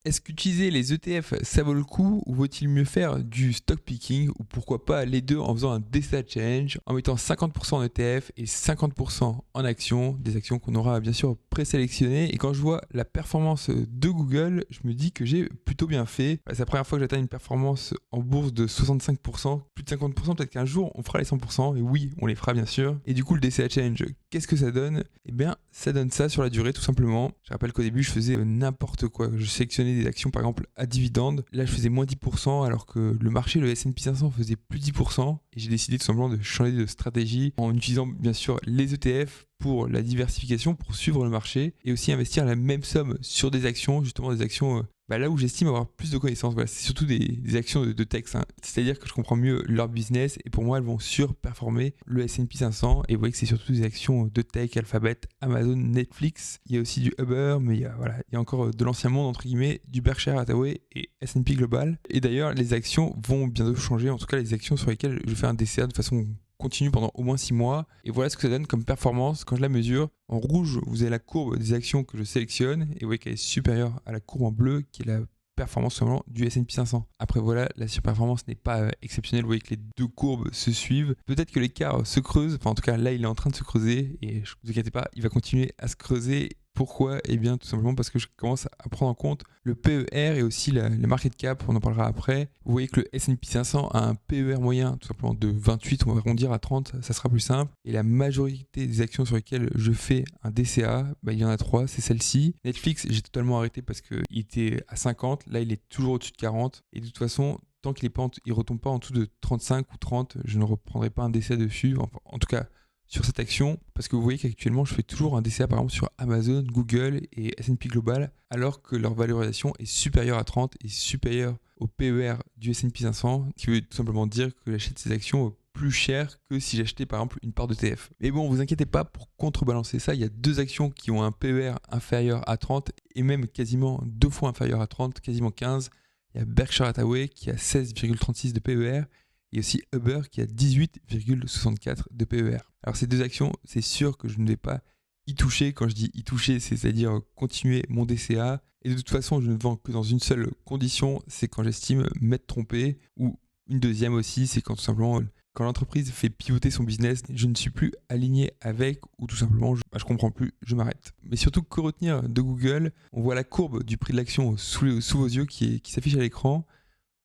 Est-ce qu'utiliser les ETF, ça vaut le coup ou vaut-il mieux faire du stock picking ou pourquoi pas les deux en faisant un DCA Challenge en mettant 50% en ETF et 50% en actions, des actions qu'on aura bien sûr présélectionnées. Et quand je vois la performance de Google, je me dis que j'ai plutôt bien fait. C'est la première fois que j'atteins une performance en bourse de 65%, plus de 50%, peut-être qu'un jour on fera les 100%, et oui, on les fera bien sûr. Et du coup, le DCA Challenge, qu'est-ce que ça donne? Eh bien, ça donne ça sur la durée tout simplement. Je rappelle qu'au début, je faisais n'importe quoi. Je sélectionnais des actions par exemple à dividendes. Là, je faisais moins 10% alors que le marché, le S&P 500 faisait plus 10%. Et j'ai décidé tout simplement de changer de stratégie en utilisant bien sûr les ETF pour la diversification, pour suivre le marché et aussi investir la même somme sur des actions, justement des actions là où j'estime avoir plus de connaissances. Voilà, c'est surtout des actions de tech, hein. C'est-à-dire que je comprends mieux leur business et pour moi, elles vont surperformer le S&P 500. Et vous voyez que c'est surtout des actions de tech, Alphabet, Amazon, Netflix. Il y a aussi du Uber, mais il y a encore de l'ancien monde, entre guillemets, du Berkshire Hathaway et S&P Global. Et d'ailleurs, les actions vont bientôt changer, en tout cas les actions sur lesquelles je fais un DCA de façon continue pendant au moins 6 mois. Et voilà ce que ça donne comme performance quand je la mesure. En rouge, vous avez la courbe des actions que je sélectionne et vous voyez qu'elle est supérieure à la courbe en bleu qui est la performance seulement du S&P 500. Après voilà, la surperformance n'est pas exceptionnelle. Vous voyez que les deux courbes se suivent. Peut-être que l'écart se creuse. Enfin en tout cas là, il est en train de se creuser et ne vous inquiétez pas, il va continuer à se creuser. Pourquoi? Eh bien tout simplement parce que je commence à prendre en compte le PER et aussi la market cap, on en parlera après. Vous voyez que le S&P 500 a un PER moyen tout simplement de 28, on va arrondir à 30, ça sera plus simple. Et la majorité des actions sur lesquelles je fais un DCA, il y en a 3, c'est celle-ci. Netflix, j'ai totalement arrêté parce qu'il était à 50, là il est toujours au-dessus de 40. Et de toute façon, tant qu'il ne retombe pas en dessous de 35 ou 30, je ne reprendrai pas un DCA dessus. Enfin, en tout cas, sur cette action, parce que vous voyez qu'actuellement je fais toujours un DCA par exemple sur Amazon, Google et S&P Global, alors que leur valorisation est supérieure à 30 et supérieure au PER du S&P 500, qui veut tout simplement dire que j'achète ces actions plus cher que si j'achetais par exemple une part d'ETF. Mais bon, vous inquiétez pas, pour contrebalancer ça, il y a deux actions qui ont un PER inférieur à 30 et même quasiment 2 fois inférieur à 30, quasiment 15. Il y a Berkshire Hathaway qui a 16,36 de PER et aussi Uber qui a 18,64 de PER. Alors ces deux actions, c'est sûr que je ne vais pas y toucher. Quand je dis y toucher, c'est-à-dire continuer mon DCA. Et de toute façon, je ne vends que dans une seule condition, c'est quand j'estime m'être trompé. Ou une deuxième aussi, c'est quand tout simplement, quand l'entreprise fait pivoter son business, je ne suis plus aligné avec ou tout simplement, je comprends plus, je m'arrête. Mais surtout, que retenir de Google? On voit la courbe du prix de l'action sous vos yeux qui s'affiche à l'écran.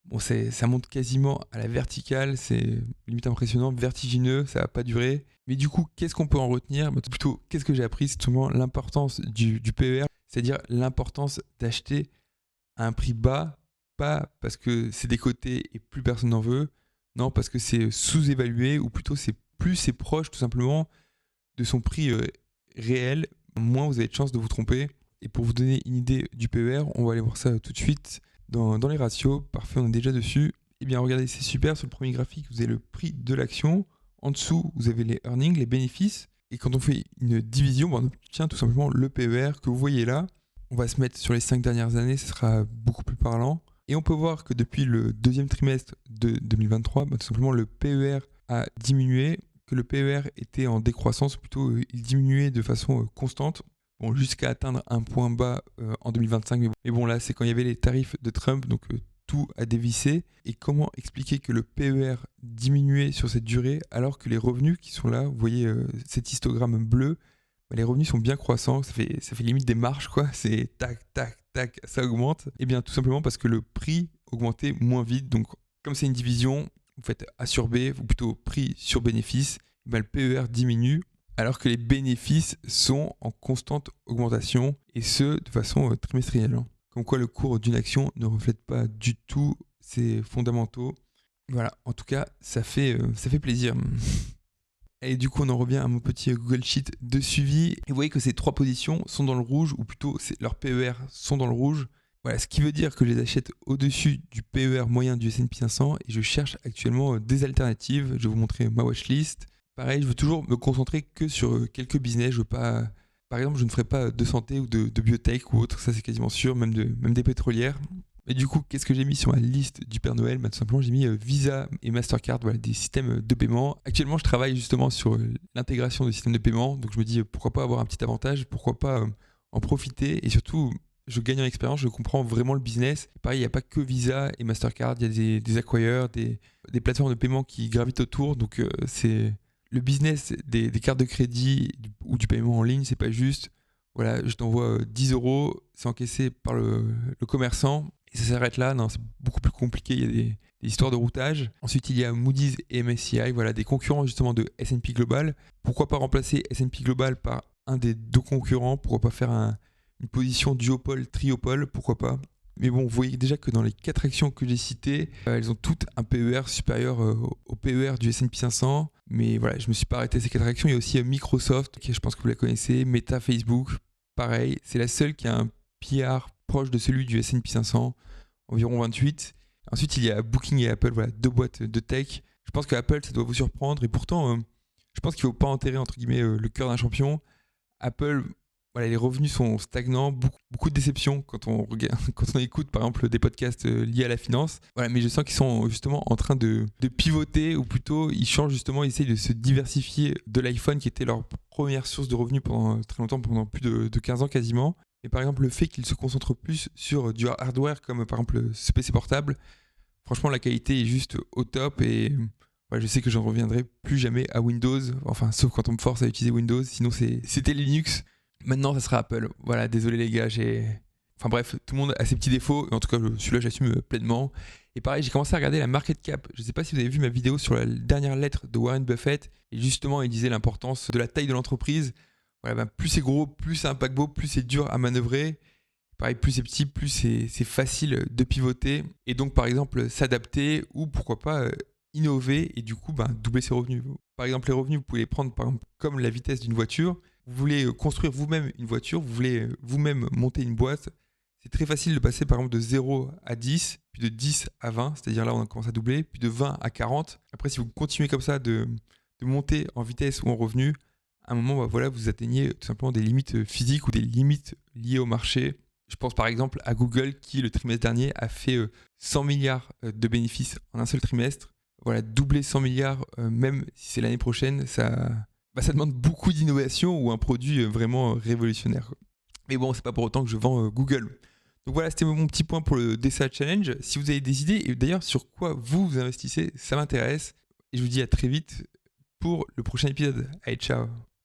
Bon, ça monte quasiment à la verticale, c'est limite impressionnant, vertigineux, ça va pas durer. Mais du coup, qu'est-ce qu'on peut en retenir? Plutôt, qu'est-ce que j'ai appris? C'est tout simplement l'importance du PER, c'est-à-dire l'importance d'acheter à un prix bas, pas parce que c'est décoté et plus personne n'en veut, non, parce que c'est sous-évalué, ou plutôt c'est proche tout simplement de son prix réel, moins vous avez de chances de vous tromper. Et pour vous donner une idée du PER, on va aller voir ça tout de suite dans les ratios. Parfait, on est déjà dessus. Eh bien, regardez, c'est super. Sur le premier graphique, vous avez le prix de l'action. En dessous, vous avez les earnings, les bénéfices. Et quand on fait une division, on obtient tout simplement le PER que vous voyez là. On va se mettre sur les 5 dernières années, ce sera beaucoup plus parlant. Et on peut voir que depuis le deuxième trimestre de 2023, tout simplement le PER a diminué, que le PER était en décroissance, plutôt il diminuait de façon constante. Bon, jusqu'à atteindre un point bas en 2025. Mais bon, là, c'est quand il y avait les tarifs de Trump, donc tout a dévissé. Et comment expliquer que le PER diminuait sur cette durée alors que les revenus qui sont là, vous voyez cet histogramme bleu, les revenus sont bien croissants, ça fait limite des marches, quoi. C'est tac, tac, tac, ça augmente. Et bien, tout simplement parce que le prix augmentait moins vite. Donc, comme c'est une division, vous faites A sur B, ou plutôt prix sur bénéfice, le PER diminue alors que les bénéfices sont en constante augmentation, et ce, de façon trimestrielle. Comme quoi le cours d'une action ne reflète pas du tout ses fondamentaux. Voilà, en tout cas, ça fait plaisir. Et du coup, on en revient à mon petit Google Sheet de suivi. Et vous voyez que ces 3 positions sont dans le rouge, ou plutôt leurs PER sont dans le rouge. Voilà, ce qui veut dire que je les achète au-dessus du PER moyen du S&P 500 et je cherche actuellement des alternatives. Je vais vous montrer ma watchlist. Pareil, je veux toujours me concentrer que sur quelques business. Je veux pas, par exemple, je ne ferai pas de santé ou de biotech ou autre, ça c'est quasiment sûr, même des pétrolières. Et du coup, qu'est-ce que j'ai mis sur ma liste du Père Noël? Tout simplement, j'ai mis Visa et Mastercard, voilà, des systèmes de paiement. Actuellement, je travaille justement sur l'intégration des systèmes de paiement, donc je me dis pourquoi pas avoir un petit avantage, pourquoi pas en profiter, et surtout je gagne en expérience, je comprends vraiment le business. Pareil, il n'y a pas que Visa et Mastercard, il y a des acquirers, des plateformes de paiement qui gravitent autour. Donc c'est le business des cartes de crédit ou du paiement en ligne, c'est pas juste. Voilà, je t'envoie 10 euros, c'est encaissé par le commerçant et ça s'arrête là. Non, c'est beaucoup plus compliqué. Il y a des histoires de routage. Ensuite, il y a Moody's et MSCI, voilà, des concurrents justement de S&P Global. Pourquoi pas remplacer S&P Global par un des deux concurrents? Pourquoi pas faire une position duopole, triopole? Pourquoi pas? Mais bon, vous voyez déjà que dans les 4 actions que j'ai citées, elles ont toutes un PER supérieur au PER du S&P 500. Mais voilà, je ne me suis pas arrêté à ces 4 actions. Il y a aussi Microsoft, qui je pense que vous la connaissez, Meta, Facebook, pareil. C'est la seule qui a un PR proche de celui du S&P 500, environ 28. Ensuite, il y a Booking et Apple, voilà, 2 boîtes de tech. Je pense que Apple, ça doit vous surprendre. Et pourtant, je pense qu'il ne faut pas enterrer, entre guillemets, le cœur d'un champion. Apple, voilà, les revenus sont stagnants, beaucoup de déceptions quand on regarde, quand on écoute par exemple des podcasts liés à la finance. Voilà, mais je sens qu'ils sont justement en train de pivoter, ou plutôt ils changent justement, ils essayent de se diversifier de l'iPhone qui était leur première source de revenus pendant très longtemps, pendant plus de 15 ans quasiment. Et par exemple, le fait qu'ils se concentrent plus sur du hardware, comme par exemple ce PC portable, franchement, la qualité est juste au top. Et voilà, je sais que j'en reviendrai plus jamais à Windows, enfin, sauf quand on me force à utiliser Windows, sinon c'était Linux. Maintenant, ça sera Apple. Voilà, désolé les gars, Enfin bref, tout le monde a ses petits défauts, et en tout cas, celui-là, j'assume pleinement. Et pareil, j'ai commencé à regarder la market cap. Je ne sais pas si vous avez vu ma vidéo sur la dernière lettre de Warren Buffett, et justement, il disait l'importance de la taille de l'entreprise. Voilà, plus c'est gros, plus c'est un paquebot, plus c'est dur à manœuvrer. Pareil, plus c'est petit, plus c'est facile de pivoter. Et donc, par exemple, s'adapter ou pourquoi pas innover et du coup, doubler ses revenus. Par exemple, les revenus, vous pouvez les prendre par exemple, comme la vitesse d'une voiture. Vous voulez construire vous-même une voiture, vous voulez vous-même monter une boîte. C'est très facile de passer par exemple de 0 à 10, puis de 10 à 20, c'est-à-dire là on commence à doubler, puis de 20 à 40. Après, si vous continuez comme ça de monter en vitesse ou en revenu, à un moment, voilà, vous atteignez tout simplement des limites physiques ou des limites liées au marché. Je pense par exemple à Google qui, le trimestre dernier, a fait 100 milliards de bénéfices en un seul trimestre. Voilà, doubler 100 milliards, même si c'est l'année prochaine, ça demande beaucoup d'innovation ou un produit vraiment révolutionnaire. Mais bon, c'est pas pour autant que je vends Google. Donc voilà, c'était mon petit point pour le DCA Challenge. Si vous avez des idées, et d'ailleurs sur quoi vous investissez, ça m'intéresse. Et je vous dis à très vite pour le prochain épisode. Allez, ciao!